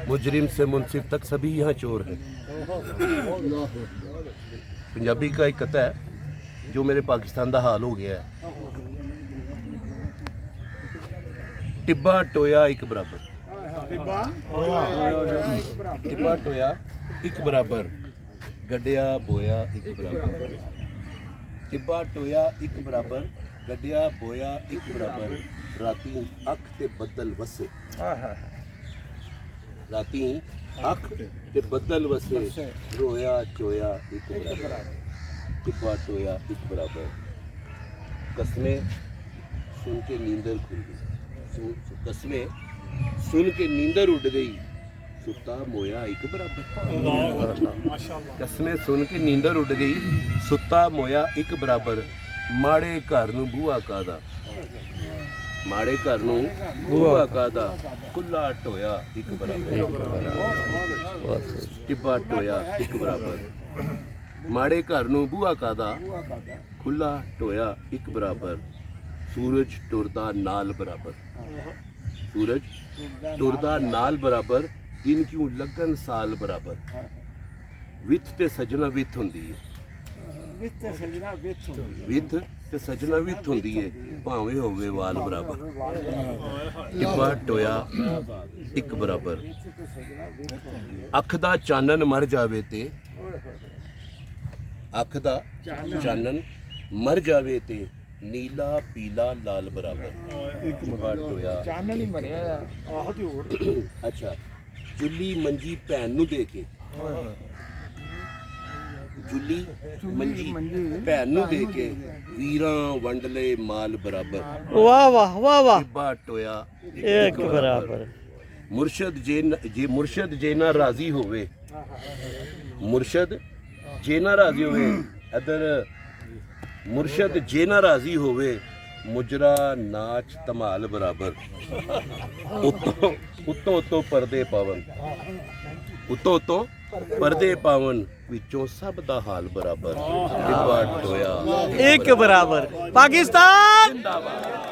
मुजरिम से मुनसिफ तक सभी यहाँ चोर हैं। पंजाबी का एक कथा है जो मेरे पाकिस्तान का हाल हो गया है। टिब्बा टोया एक बराबर, टिब्बा टोया एक बराबर, गड्डिया बोया एक बराबर। टिब्बा टोया एक बराबर, गड्डिया बोया एक बराबर। राती अख ते बदल वसे, राती अख ते बदल वसे। रोया चोया एक बराबर, टिब्बा टोया एक बराबर। कस्में सुन के नींदर खुल गई, कस्में सुन के नींदर उड़ गई। सुता मोया एक बराबर, कस्में सुन के नींदर उड़ गई। सुता मोया एक बराबर। माड़े घर नूं बूहा कादा, माड़े घर नूं बूहा कादा। खुला टोया एक बराबर, टिब्बा टोया एक बराबर। माड़े घर नूं बूहा कादा, खुला टोया एक बराबर। सूरज टुरदा नाल बराबर, सूरज टुरदा नाल बराबर। दिन क्यों लगन साल बराबर। विथ ते सजना विथ हुंदी है, विथ ते सजना विथ हुंदी है। भावें होवे वाल बराबर। टिब्बा टोया एक बराबर। अख दा चानन मर जावे ते, अख दा चानन मर जावे ते। नीला पीला लाल बराबर। टिब्बा टोया चानन ही मरिया आहो ते होर। अच्छा, जुली मंजी भैन नूं दे के, जुली मंजी भैन नूं दे के। वीरां वंड ले माल बराबर। वाह वाह वाह वाह। टिब्बा टोया एक बराबर। मुर्शद जे मुर्शद जे ना राजी होवे, मुर्शद जे ना राजी होवे। इधर मुर्शद जे ना राजी होवे। मुजरा नाच धमाल बराबर। उत्तों उत्तों उत्तों परदे पावन, उत्तों उत्तों परदे पावन। विचों सब दा हाल बराबर। टिब्बा टोया एक बराबर। पाकिस्तान जिंदाबाद।